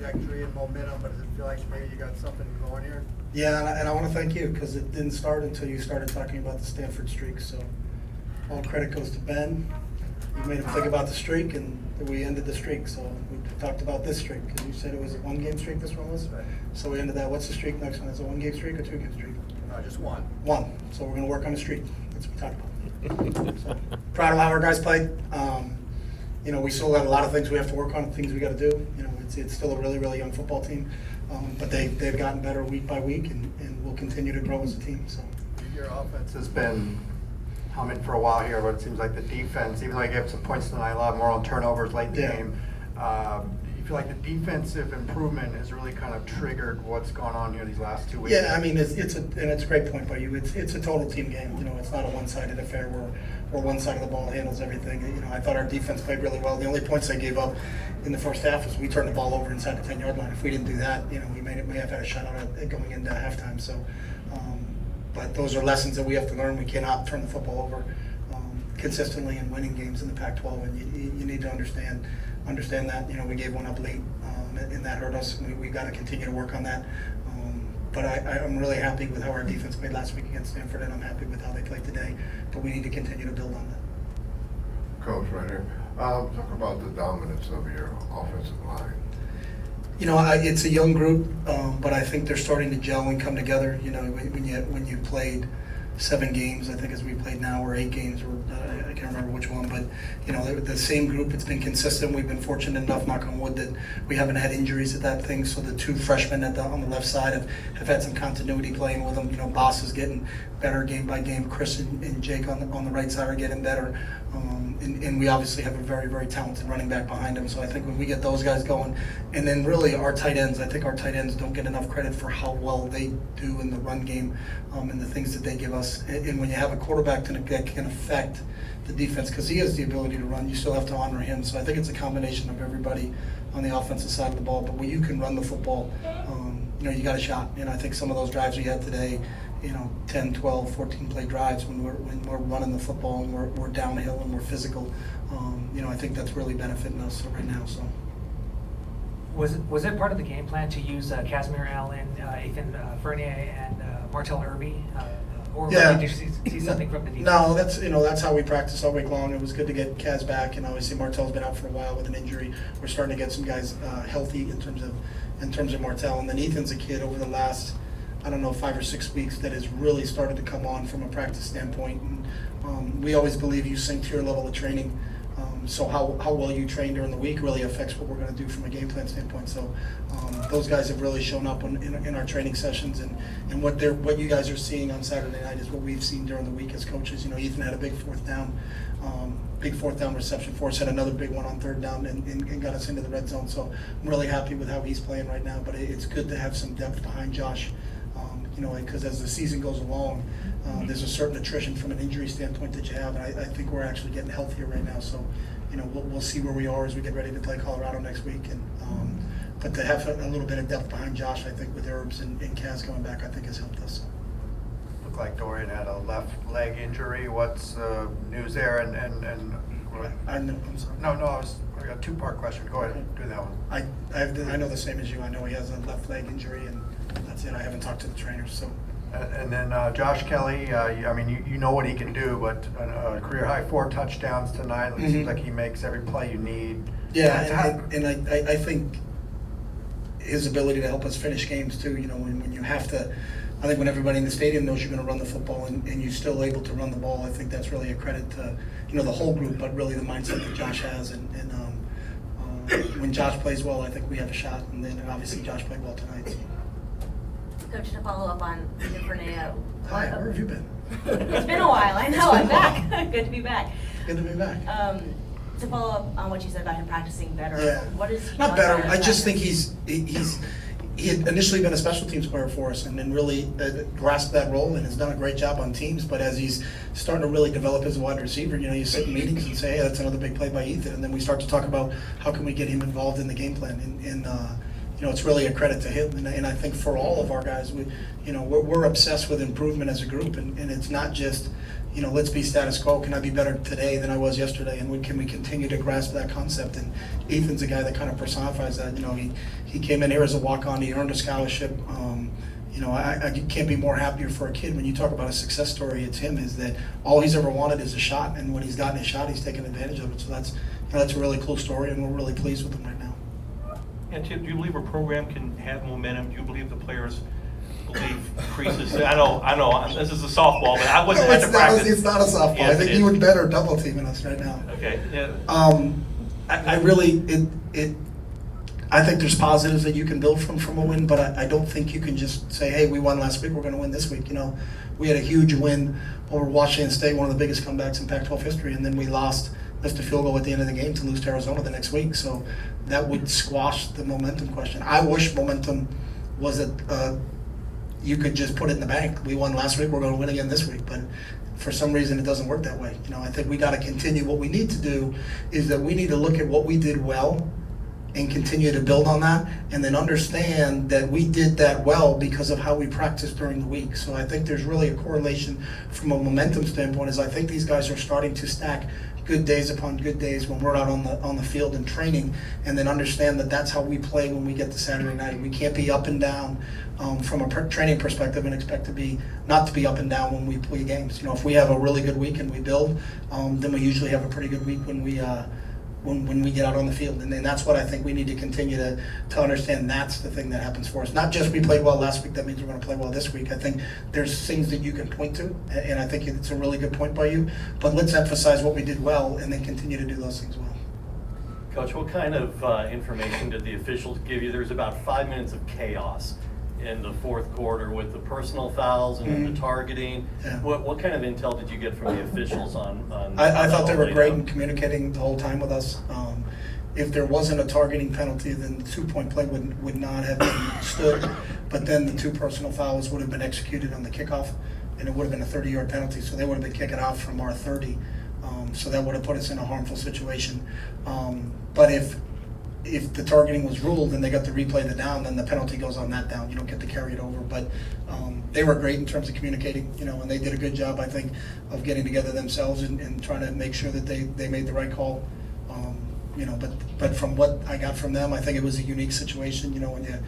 trajectory and momentum, but does it feel like maybe you got something going here? Yeah, and I want to thank you because it didn't start until you started talking about the Stanford streak. So all credit goes to Ben. You made him think about the streak, and we ended the streak. So we talked about this streak because you said it was a one-game streak. This one was. Right. So we ended that. What's the streak next one? Is it a one-game streak or two-game streak? Just one. One. So we're going to work on the streak. That's what we talked about. So, proud of how our guys played. You know, we still got a lot of things we have to work on, things we got to do. You know, it's still a really, really young football team, but they've gotten better week by week, and will continue to grow as a team. So your offense has been humming for a while here, but it seems like the defense, even though you gave some points tonight, a lot more on turnovers late in the game. You feel like the defensive improvement has really kind of triggered what's gone on here these last 2 weeks? Yeah, I mean, it's a great point by you. It's a total team game. You know, it's not a one-sided affair where one side of the ball handles everything. You know, I thought our defense played really well. The only points they gave up in the first half was we turned the ball over inside the 10-yard line. If we didn't do that, you know, we may have had a shot on it going into halftime. So, but those are lessons that we have to learn. We cannot turn the football over consistently in winning games in the Pac-12, and you need to understand that. You know, we gave one up late, and that hurt us. And we've got to continue to work on that. But I'm really happy with how our defense played last week against Stanford, and I'm happy with how they played today. But we need to continue to build on that. Coach, right here. Talk about the dominance of your offensive line. You know, it's a young group, but I think they're starting to gel and come together. You know, when you played 7 games, I think as we played now, or 8 games, or I can't remember which one, but you know, the same group. It's been consistent. We've been fortunate enough, knock on wood, that we haven't had injuries at that thing. So the 2 freshmen on the left side have had some continuity playing with them. You know, Boss is getting better game by game. Chris and Jake on the right side are getting better. And we obviously have a very, very talented running back behind him. So I think when we get those guys going, and then really our tight ends, I think our tight ends don't get enough credit for how well they do in the run game, and the things that they give us. And when you have a quarterback that can affect the defense, because he has the ability to run, you still have to honor him. So I think it's a combination of everybody on the offensive side of the ball. But when you can run the football, you know, you got a shot. And I think some of those drives we had today, you know, 10, 12, 14 play drives when we're running the football and we're downhill and we're physical, you know, I think that's really benefiting us right now. So was it part of the game plan to use Casimir Allen, Ethan Fernea, and Martell Irby? Or yeah. Did you see something from the defense? No, that's how we practiced all week long. It was good to get Kaz back, and obviously Martell's been out for a while with an injury. We're starting to get some guys healthy in terms of Martell, and then Ethan's a kid over the last, I don't know, 5 or 6 weeks that has really started to come on from a practice standpoint. And we always believe you sync to your level of training. So how well you train during the week really affects what we're going to do from a game plan standpoint. So those guys have really shown up in our training sessions, and what you guys are seeing on Saturday night is what we've seen during the week as coaches. You know, Ethan had a big fourth down reception for us, had another big one on 3rd down, and got us into the red zone. So I'm really happy with how he's playing right now. But it's good to have some depth behind Josh. You know, because as the season goes along, there's a certain attrition from an injury standpoint that you have, and I think we're actually getting healthier right now. So, you know, we'll see where we are as we get ready to play Colorado next week. And but to have a little bit of depth behind Josh, I think with Herbs and Kaz coming back, I think has helped us. Looked like Dorian had a left leg injury. What's news there? And I'm sorry. No, I got a 2-part question. Go ahead, do that one. I know the same as you. I know he has a left leg injury, and that's it. I haven't talked to the trainers, so. And then Josh Kelley, I mean, you know what he can do, but a career high 4 touchdowns tonight. It seems like he makes every play you need. Yeah, and I think his ability to help us finish games too. You know, when you have to, I think when everybody in the stadium knows you're going to run the football and you're still able to run the ball, I think that's really a credit to, you know, the whole group, but really the mindset that Josh has. And when Josh plays well, I think we have a shot. And then obviously Josh played well tonight. So. Coach, to follow up on Fernea. Hi, where have you been? It's been a while. I know. I'm back. Good to be back. Good to be back. To follow up on what you said about him practicing better. Yeah. What is he not better? I just think he had initially been a special teams player for us, and then really grasped that role and has done a great job on teams. But as he's starting to really develop as a wide receiver, you know, you sit in meetings and say, hey, that's another big play by Ethan, and then we start to talk about how can we get him involved in the game plan. And you know, it's really a credit to him, and I think for all of our guys, we're obsessed with improvement as a group, and it's not just, let's be status quo. Can I be better today than I was yesterday? And can we continue to grasp that concept? And Ethan's a guy that kind of personifies that. He came in here as a walk-on. He earned a scholarship. I can't be more happier for a kid. When you talk about a success story, it's him. Is that all he's ever wanted is a shot, and when he's gotten a shot, he's taken advantage of it. So that's a really cool story, and we're really pleased with him right now. And Chip, do you believe a program can have momentum? Do you believe the players believe creases? I know. This is a softball, but I wasn't at the practice. It's not a softball. Yes, I think you would better double teaming us right now. Okay. Yeah. I think there's positives that you can build from a win, but I don't think you can just say, hey, we won last week, we're going to win this week. We had a huge win over Washington State, one of the biggest comebacks in Pac-12 history, and then we missed a field goal at the end of the game to lose to Arizona the next week. So that would squash the momentum question. I wish momentum was that you could just put it in the bank. We won last week, we're going to win again this week, but for some reason it doesn't work that way. I think we got to continue. What we need to do is that we need to look at what we did well and continue to build on that, and then understand that we did that well because of how we practiced during the week. So I think there's really a correlation from a momentum standpoint, is I think these guys are starting to stack good days upon good days when we're out on the field and training, and then understand that that's how we play when we get to Saturday night. We can't be up and down from a training perspective and expect not to be up and down when we play games. If we have a really good week and we build, then we usually have a pretty good week when we get out on the field. And then that's what I think we need to continue to understand. That's the thing that happens for us. Not just we played well last week, that means we're going to play well this week. I think there's things that you can point to, and I think it's a really good point by you. But let's emphasize what we did well and then continue to do those things well. Coach, what kind of information did the officials give you? There was about 5 minutes of chaos in the fourth quarter with the personal fouls and the targeting. Yeah. What kind of intel did you get from the officials on I thought they were laid great out? in communicating the whole time with us. If there wasn't a targeting penalty, then the 2-point play would not have been stood. But then the 2 personal fouls would have been executed on the kickoff, and it would have been a 30-yard penalty. So they would have been kicking off from our 30. So that would have put us in a harmful situation. But if the targeting was ruled and they got to replay the down, then the penalty goes on that down. You don't get to carry it over. But they were great in terms of communicating, and they did a good job, I think, of getting together themselves and trying to make sure that they made the right call. But from what I got from them, I think it was a unique situation, when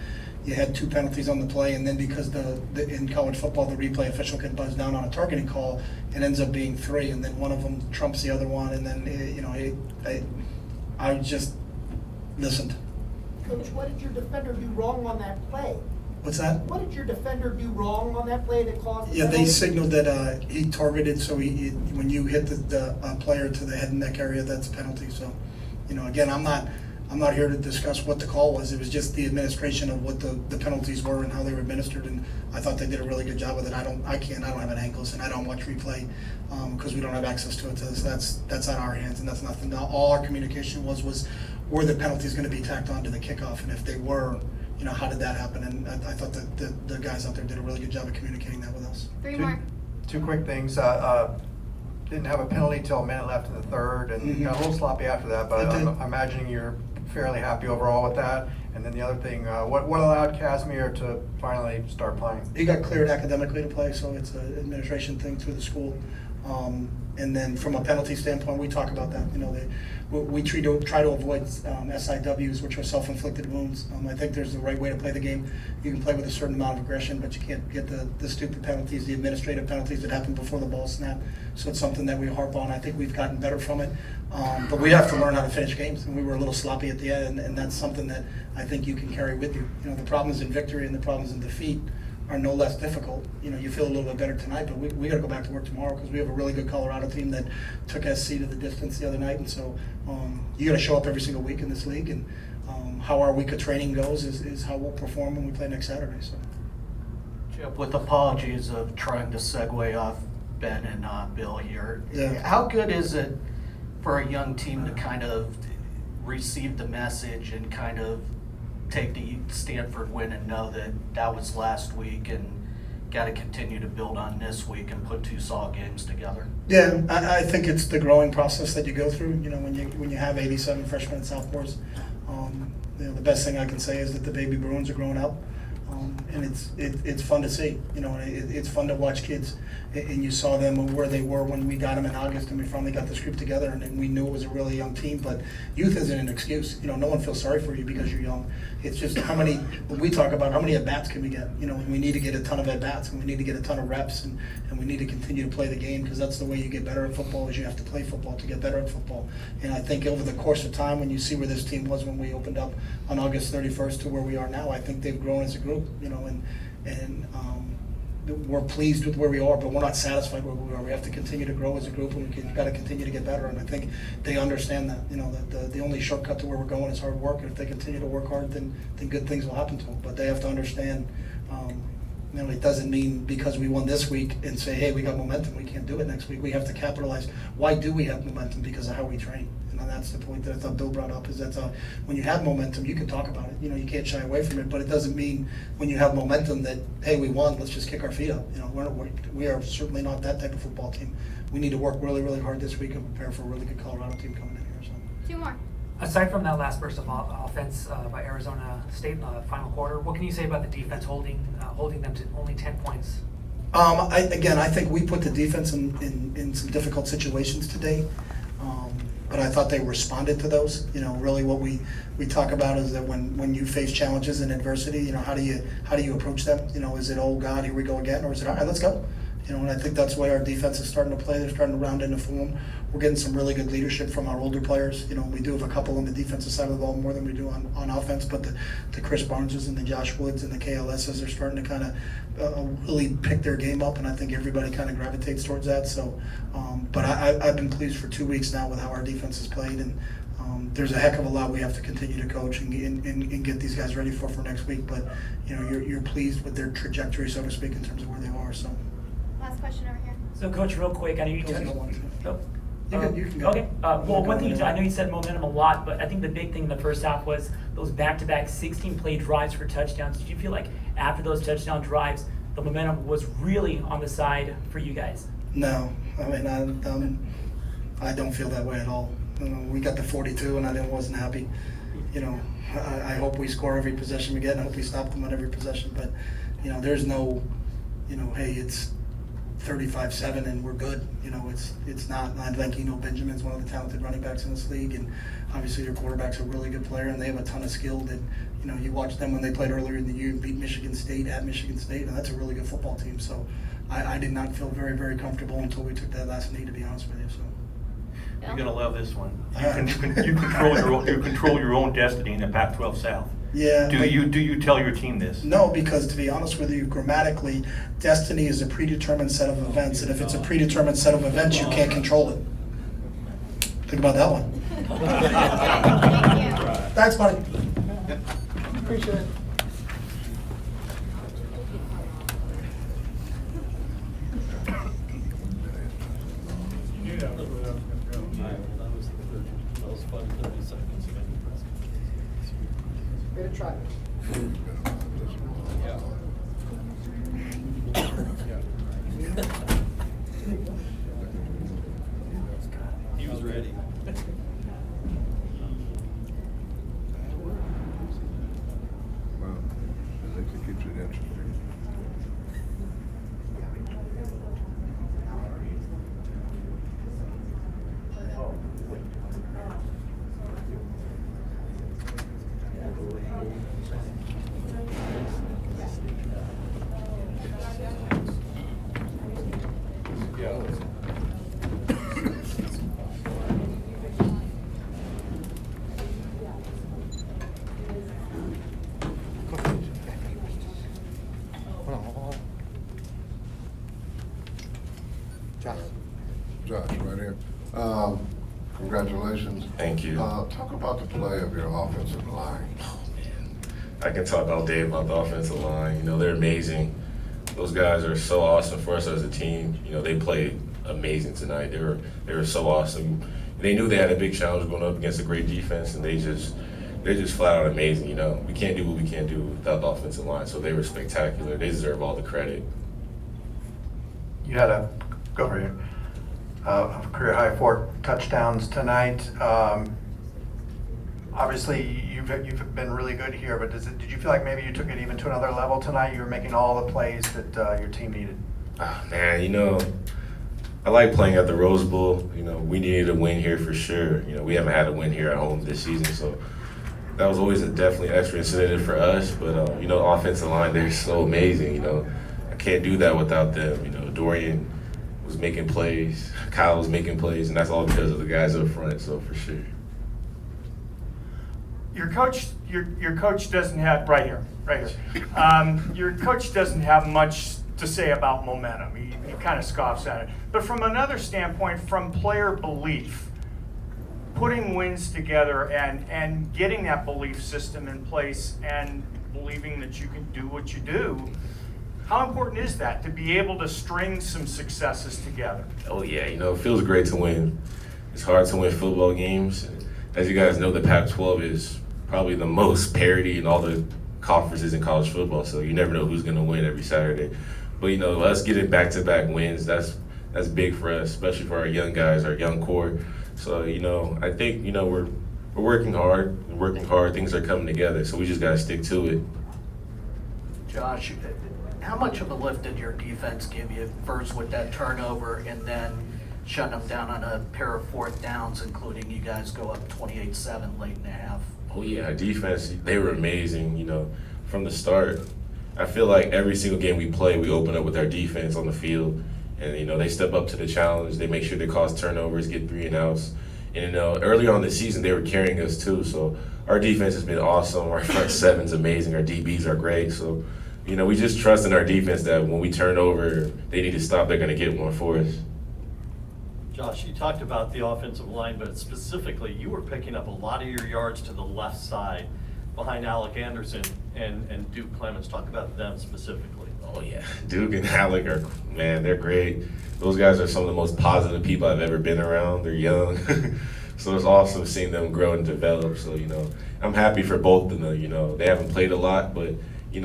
you had 2 penalties on the play, and then because in college football, the replay official can buzz down on a targeting call, it ends up being 3, and then one of them trumps the other one, and then, I just listened. Coach, what did your defender do wrong on that play? What's that? What did your defender do wrong on that play that caused the Yeah, they penalty? signaled that he targeted, so when you hit the player to the head and neck area, that's a penalty. So, again, I'm not here to discuss what the call was. It was just the administration of what the penalties were and how they were administered, and I thought they did a really good job with it. I don't have an ankle, and I don't watch replay because we don't have access to it. So that's on our hands, and that's nothing. Now, all our communication was were the penalties going to be tacked on to the kickoff, and if they were, how did that happen? And I thought that the guys out there did a really good job of communicating that with us. 3 more. 2 quick things. Didn't have a penalty till a minute left in the third, and got a little sloppy after that, but I'm imagining you're fairly happy overall with that. And then the other thing, what allowed Casimir to finally start playing? He got cleared academically to play, so it's an administration thing through the school. And then from a penalty standpoint, we talk about that. We try to avoid SIWs, which are self-inflicted wounds. I think there's the right way to play the game. You can play with a certain amount of aggression, but you can't get the stupid penalties, the administrative penalties that happen before the ball snap. So it's something that we harp on. I think we've gotten better from it. But we have to learn how to finish games, and we were a little sloppy at the end, and that's something that I think you can carry with you. The problems in victory and the problems in defeat are no less difficult. You feel a little bit better tonight, but we got to go back to work tomorrow because we have a really good Colorado team that took SC to the distance the other night, and so you got to show up every single week in this league, and how our week of training goes is how we'll perform when we play next Saturday. So, Chip, with apologies of trying to segue off Ben and Bill here, Yeah. How good is it for a young team to kind of receive the message and kind of take the Stanford win and know that was last week and got to continue to build on this week and put 2 solid games together? yeah, I think it's the growing process that you go through. When you have 87 freshmen and sophomores, the best thing I can say is that the baby Bruins are growing up. And it's fun to see, it's fun to watch kids. And you saw them where they were when we got them in August and we finally got this group together, and we knew it was a really young team. But youth isn't an excuse. No one feels sorry for you because you're young. It's just when we talk about how many at-bats can we get, we need to get a ton of at-bats, and we need to get a ton of reps, and we need to continue to play the game, because that's the way you get better at football, is you have to play football to get better at football. And I think over the course of time, when you see where this team was when we opened up on August 31st to where we are now, I think they've grown as a group, and we're pleased with where we are, but we're not satisfied where we are. We have to continue to grow as a group, and we've got to continue to get better. And I think they understand that, that the only shortcut to where we're going is hard work. And if they continue to work hard, then good things will happen to them. But they have to understand, it doesn't mean because we won this week and say, hey, we got momentum, we can't do it next week. We have to capitalize. Why do we have momentum? Because of how we train. And that's the point that I thought Bill brought up, is that when you have momentum, you can talk about it. You can't shy away from it, but it doesn't mean when you have momentum that, hey, we won, let's just kick our feet up. We are certainly not that type of football team. We need to work really, really hard this week and prepare for a really good Colorado team coming in here. So. 2 more. Aside from that last burst of offense by Arizona State in the final quarter, what can you say about the defense holding them to only 10 points? I think we put the defense in some difficult situations today. But I thought they responded to those. Really what we talk about is that when you face challenges and adversity, how do you approach them? Is it, oh God, here we go again, or is it, all right, let's go? And I think that's the way our defense is starting to play. They're starting to round into form. We're getting some really good leadership from our older players. We do have a couple on the defensive side of the ball more than we do on offense, but the Chris Barneses and the Josh Woods and the KLSs are starting to kind of really pick their game up, and I think everybody kind of gravitates towards that. So, but I've been pleased for 2 weeks now with how our defense has played, and there's a heck of a lot we have to continue to coach and get these guys ready for next week. But you're pleased with their trajectory, so to speak, in terms of where they are. So. Last question over here. So, Coach, real quick, I know you touched. Oh. You can go. Okay. Well, one thing I know you said momentum a lot, but I think the big thing in the first half was those back-to-back 16-play drives for touchdowns. Did you feel like after those touchdown drives, the momentum was really on the side for you guys? No, I don't feel that way at all. We got the 42, and I wasn't happy. I hope we score every possession we get, and I hope we stop them on every possession. But there's no, hey, it's 35-7 and we're good. It's not. I think Benjamin's one of the talented running backs in this league, and obviously their quarterback's a really good player, and they have a ton of skill. That you watched them when they played earlier in the year and beat Michigan State at Michigan State, and that's a really good football team. So I did not feel very, very comfortable until we took that last knee, to be honest with you. So. You're gonna love this one. You control your own destiny in the Pac-12 South. Yeah. Do you tell your team this? No, because to be honest with you, grammatically, destiny is a predetermined set of events, and if it's a predetermined set of events, you can't control it. Think about that one. Thanks, buddy. Appreciate it. Way to try. He was ready. Well, I think it keeps it interesting. Josh, right here. Congratulations. Thank you. Talk about the play of your offensive line. I can talk all day about the offensive line. They're amazing. Those guys are so awesome for us as a team. They played amazing tonight. They were so awesome. They knew they had a big challenge going up against a great defense, and they're just flat out amazing. We can't do what we can't do without the offensive line. So they were spectacular. They deserve all the credit. You had a career high 4 touchdowns tonight. Obviously, you've been really good here, but did you feel like maybe you took it even to another level tonight? You were making all the plays that your team needed. Oh, man, I like playing at the Rose Bowl. We needed a win here for sure. We haven't had a win here at home this season, so that was always definitely extra incentive for us. But offensive line, they're so amazing. I can't do that without them. Dorian was making plays, Kyle was making plays, and that's all because of the guys up front. So for sure. Your coach doesn't have right here. Your coach doesn't have much to say about momentum. He kind of scoffs at it. But from another standpoint, from player belief, putting wins together and getting that belief system in place and believing that you can do what you do, how important is that to be able to string some successes together? Oh yeah, it feels great to win. It's hard to win football games. As you guys know, the Pac-12 is probably the most parity in all the conferences in college football, so you never know who's going to win every Saturday. But us getting back-to-back wins, that's big for us, especially for our young guys, our young core. So I think we're working hard. Things are coming together, so we just got to stick to it. Josh, how much of a lift did your defense give you, first with that turnover and then shutting them down on a pair of fourth downs, including you guys go up 28-7 late in the half? Oh yeah, our defense, they were amazing, from the start. I feel like every single game we play, we open up with our defense on the field. And, they step up to the challenge. They make sure they cause turnovers, get 3 and outs. And, early on in the season, they were carrying us too. So our defense has been awesome. Our front seven's amazing. Our DBs are great. So, we just trust in our defense that when we turn over, they need to stop. They're going to get one for us. Josh, you talked about the offensive line, but specifically, you were picking up a lot of your yards to the left side behind Alec Anderson and Duke Clemens. Talk about them specifically. Oh, yeah. Duke and Alec they're great. Those guys are some of the most positive people I've ever been around. They're young. So it's awesome seeing them grow and develop. So, I'm happy for both of them. They haven't played a lot, but, they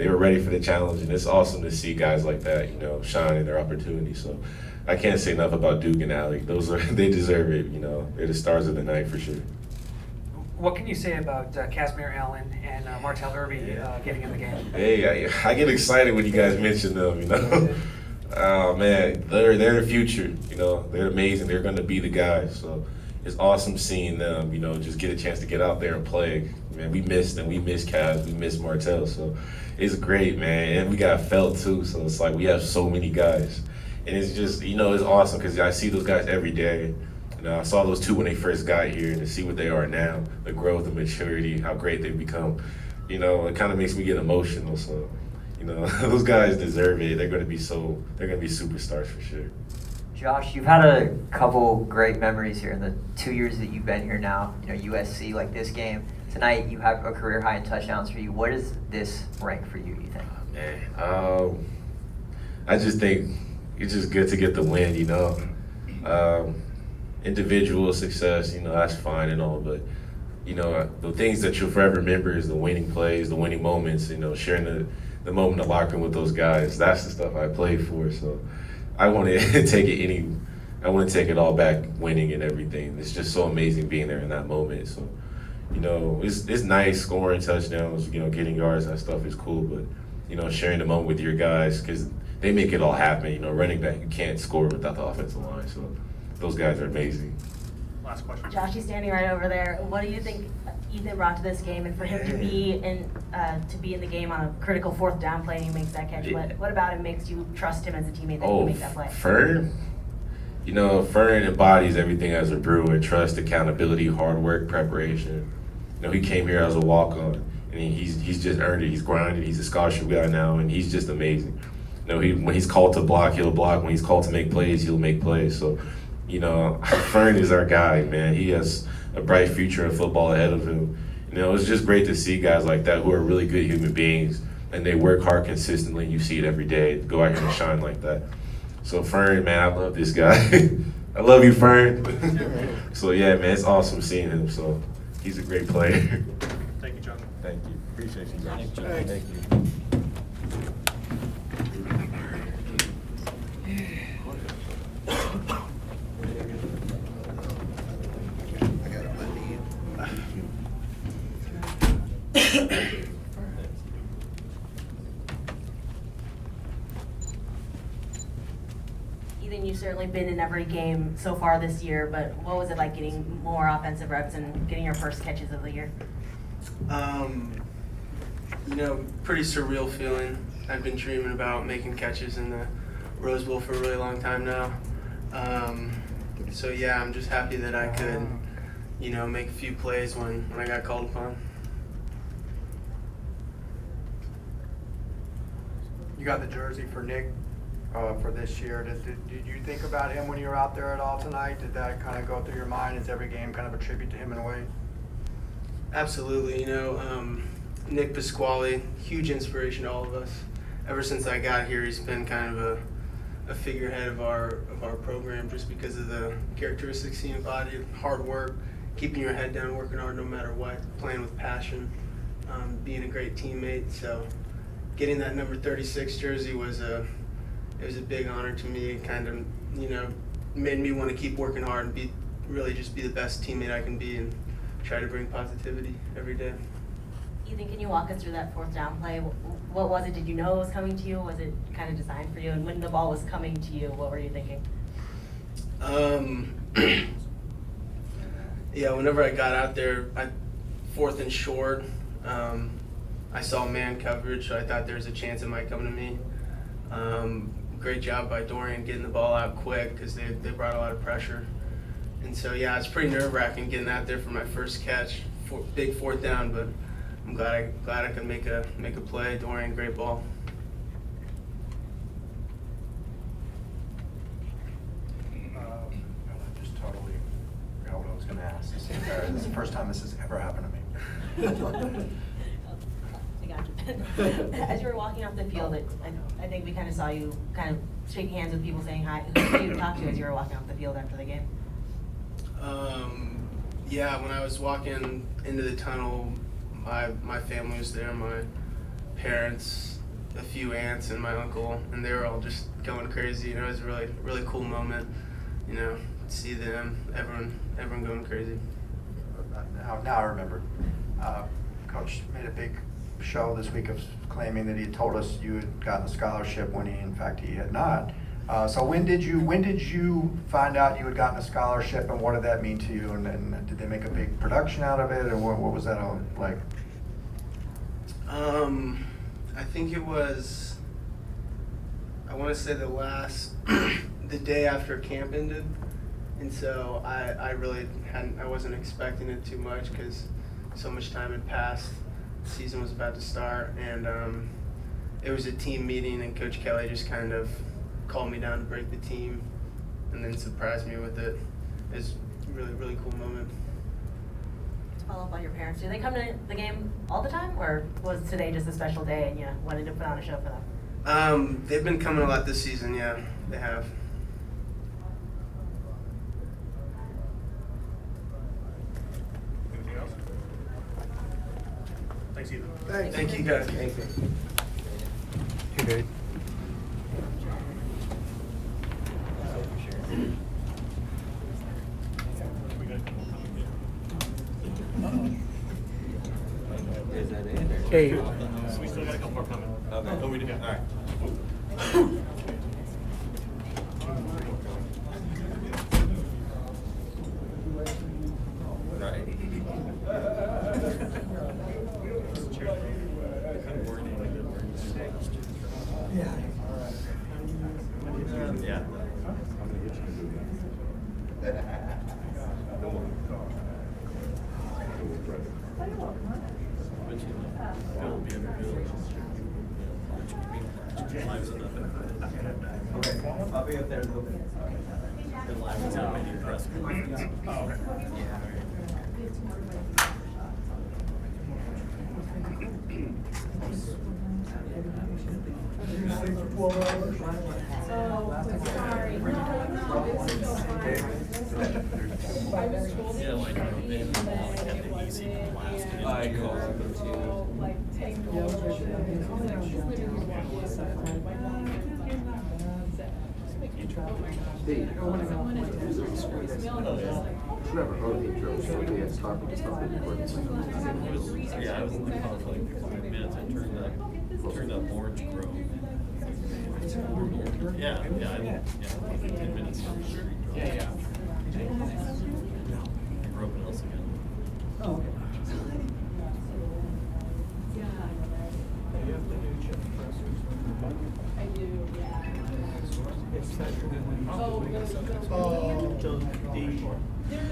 were ready for the challenge. And it's awesome to see guys like that, shine in their opportunity. So I can't say enough about Duke and Alec. They deserve it. They're the stars of the night for sure. What can you say about Casimir Allen and Martell Irby getting in the game? Hey, I get excited when you guys mention them, Oh, man, they're the future, They're amazing. They're going to be the guys. So it's awesome seeing them, just get a chance to get out there and play. Man, we missed them. We missed Kaz. We missed Martell. So it's great, man. And we got Felt, too. So it's like we have so many guys. And it's just, it's awesome because I see those guys every day. I saw those two when they first got here, and to see what they are now, the growth and maturity, how great they've become, it kind of makes me get emotional. So, those guys deserve it. They're going to be superstars for sure. Josh, you've had a couple great memories here in the 2 years that you've been here now. USC, like this game. Tonight, you have a career high in touchdowns for you. What does this rank for you think? Man, I just think it's just good to get the win, individual success, that's fine and all, but, the things that you'll forever remember is the winning plays, the winning moments, sharing the moment in the locker room with those guys. That's the stuff I played for, so I want to take it all back, winning and everything. It's just so amazing being there in that moment, so, it's nice scoring touchdowns, getting yards, that stuff is cool, but, sharing the moment with your guys, because they make it all happen, running back, you can't score without the offensive line, so those guys are amazing. Last question. Josh, he's standing right over there. What do you think Ethan brought to this game, and for him to be in the game on a critical fourth down play and he makes that catch? What about him makes you trust him as a teammate that he can make that play? Fern? Fern embodies everything as a Bruin: trust, accountability, hard work, preparation. He came here as a walk-on, and he's just earned it. He's grinded. He's a scholarship guy now, and he's just amazing. When he's called to block, he'll block. When he's called to make plays, he'll make plays. So, Fern is our guy, man. He has a bright future in football ahead of him. It's just great to see guys like that who are really good human beings, and they work hard consistently. You see it every day. Go out here and shine like that. So, Fern, man, I love this guy. I love you, Fern. So, yeah, man, it's awesome seeing him. So, he's a great player. Thank you, John. Thank you. Appreciate you, guys. Thank you. Thank you. Ethan, you've certainly been in every game so far this year, but what was it like getting more offensive reps and getting your first catches of the year? You know, pretty surreal feeling. I've been dreaming about making catches in the Rose Bowl for a really long time now. So yeah, I'm just happy that I could, you know, make a few plays when I got called upon. You got the jersey for Nick for this year. Did you think about him when you were out there at all tonight? Did that kind of go through your mind? Is every game kind of a tribute to him in a way? Absolutely. You know, Nick Pasquale, huge inspiration to all of us. Ever since I got here, he's been kind of a figurehead of our program just because of the characteristics he embodied: hard work, keeping your head down, working hard no matter what, playing with passion, being a great teammate. So getting that number 36 jersey was a big honor to me. It kind of, you know, made me want to keep working hard and really just be the best teammate I can be and try to bring positivity every day. Ethan, can you walk us through that fourth down play? What was it? Did you know it was coming to you? Was it kind of designed for you? And when the ball was coming to you, what were you thinking? Yeah, whenever I got out there, fourth and short, I saw man coverage, so I thought there was a chance it might come to me. Great job by Dorian getting the ball out quick because they brought a lot of pressure. And so, yeah, it's pretty nerve-wracking getting out there for my first catch, big fourth down, but I'm glad I could make a play. Dorian, great ball. I just totally forgot what I was going to ask. This is the first time this has ever happened to me. I got you. As you were walking off the field, I think we kind of saw you kind of shaking hands with people, saying hi. Who did you talk to as you were walking off the field after the game? Yeah, when I was walking into the tunnel, my family was there, my parents, a few aunts, and my uncle, and they were all just going crazy. You know, it was a really cool moment. You know, see them, everyone going crazy. Now I remember. Coach made a big show this week of claiming that he had told us you had gotten a scholarship when in fact he had not. So when did you find out you had gotten a scholarship, and what did that mean to you? And did they make a big production out of it, or what was that all like? I think it was, I want to say the day after camp ended, and so I wasn't expecting it too much because so much time had passed. The season was about to start, and it was a team meeting, and Coach Kelley just kind of called me down to break the team and then surprised me with it. It was a really cool moment. To follow up on your parents, do they come to the game all the time, or was today just a special day and you wanted to put on a show for them? They've been coming a lot this season, yeah, they have. Anything else? Thanks, Ethan. Thank you, guys. Thank you. You good? Hey. So we still got a couple more coming. Okay. Oh, we do. All right. I'll be up there. The live is not many press conference. Oh, yeah, like they had the easy last. I called them too. Should have a rotating drill, so we had stopping and stuff before this. Yeah, I was in the car for like 5 minutes. I turned up Orange Grove. Yeah, 15 minutes. Yeah. I grew up in El Segundo. Oh, okay. I do, yeah.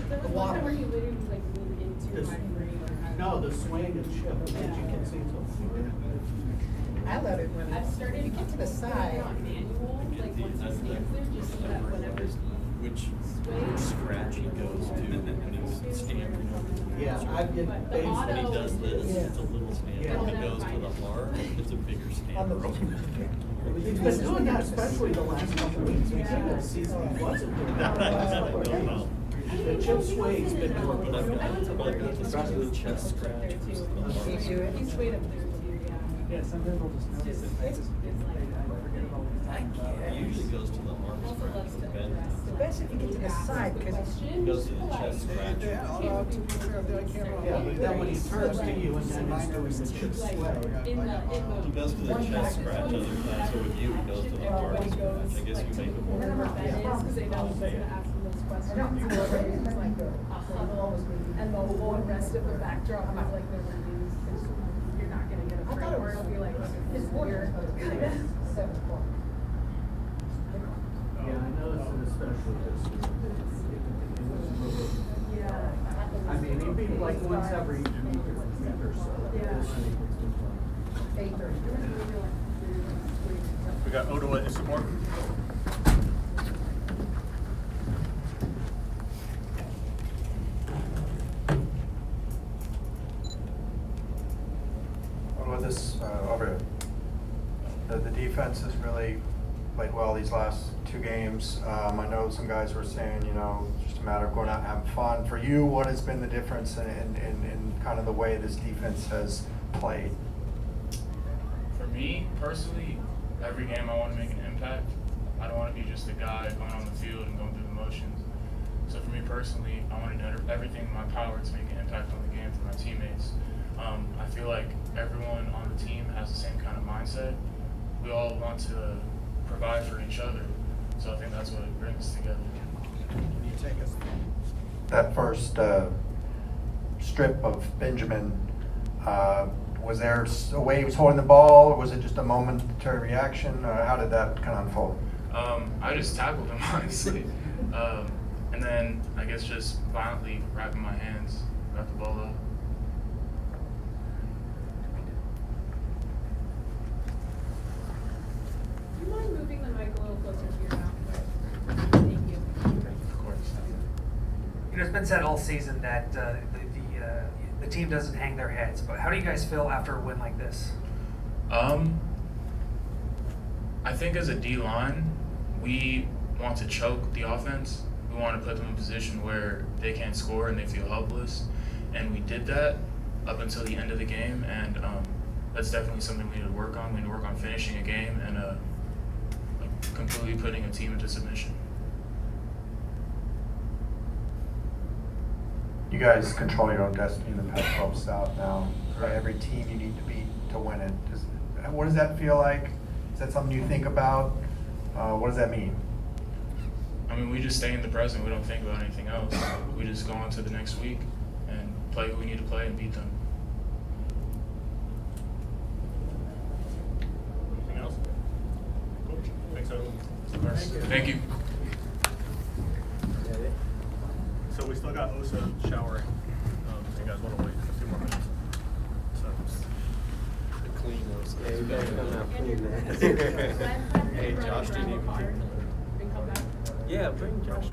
The water. Where he literally like moved into my brain. No, the swing and shift, that you can see. I love it when I've started you get to the side. on manual, like once he stands there, just so that whenever Which scratch he goes to and he's stamping over. Yeah, I get the based auto When he does this, is- it's a little stamp. Yeah. If it goes to the hard, it's a bigger stamp. He's been doing that, especially the last couple of weeks. We think that season he wasn't doing that. I don't know. The chip sway, he's been doing But I've it. got the chest scratch versus the hard. He's way up there too, yeah. Yeah, sometimes I'll just notice it. I just forget about it. It usually goes to the arm scratch for Ben. The best if you get to the side, because It goes to the chest scratch. Yeah, but then when he turns to you and then he's doing the chip sway. He goes to the chest scratch other times, so with you, he goes to the hard scratch. I guess you make it more. Whenever Ben is, because they know he's gonna ask him those questions. It's like a huddle, and the whole rest of the backdrop is like the reviews, because you're not gonna get a framework, it'll be like, his weird. Yeah, I noticed it especially this year. Yeah. I mean, it'd be like once every week or so. Yeah. 8:30. We got Ottawa in support. With this, over, the defense has really played well these last 2 games. I know some guys were saying, you know, it's just a matter of going out and having fun. For you, what has been the difference in kind of the way this defense has played? For me, personally, every game I want to make an impact. I don't want to be just a guy going on the field and going through the motions. So for me personally, I want to do everything in my power to make an impact on the game for my teammates. I feel like everyone on the team has the same kind of mindset. We all want to provide for each other. So I think that's what brings us together. Can you take us that first strip of Benjamin? Was there a way he was holding the ball, or was it just a momentary reaction? How did that kind of unfold? I just tackled him, honestly. And then I guess just violently wrapping my hands, got the ball up. Do you mind moving the mic a little closer to your mouth? Thank you. Of course. You know, it's been said all season that the team doesn't hang their heads, but how do you guys feel after a win like this? I think as a D-line, we want to choke the offense. We want to put them in a position where they can't score and they feel helpless. And we did that up until the end of the game, and that's definitely something we need to work on. We need to work on finishing a game and completely putting a team into submission. You guys control your own destiny in the Pac-12 South now. Right? Every team you need to beat to win it. What does that feel like? Is that something you think about? What does that mean? I mean, we just stay in the present. We don't think about anything else. We just go on to the next week and play who we need to play and beat them. Anything else? Cool. Thanks, everyone. Thank you. So we still got Osa showering. You guys want to wait a few more minutes? So. The clean those. Yeah, you better come out clean, man. Hey, Josh, do you need me? And come back? Yeah, bring Josh.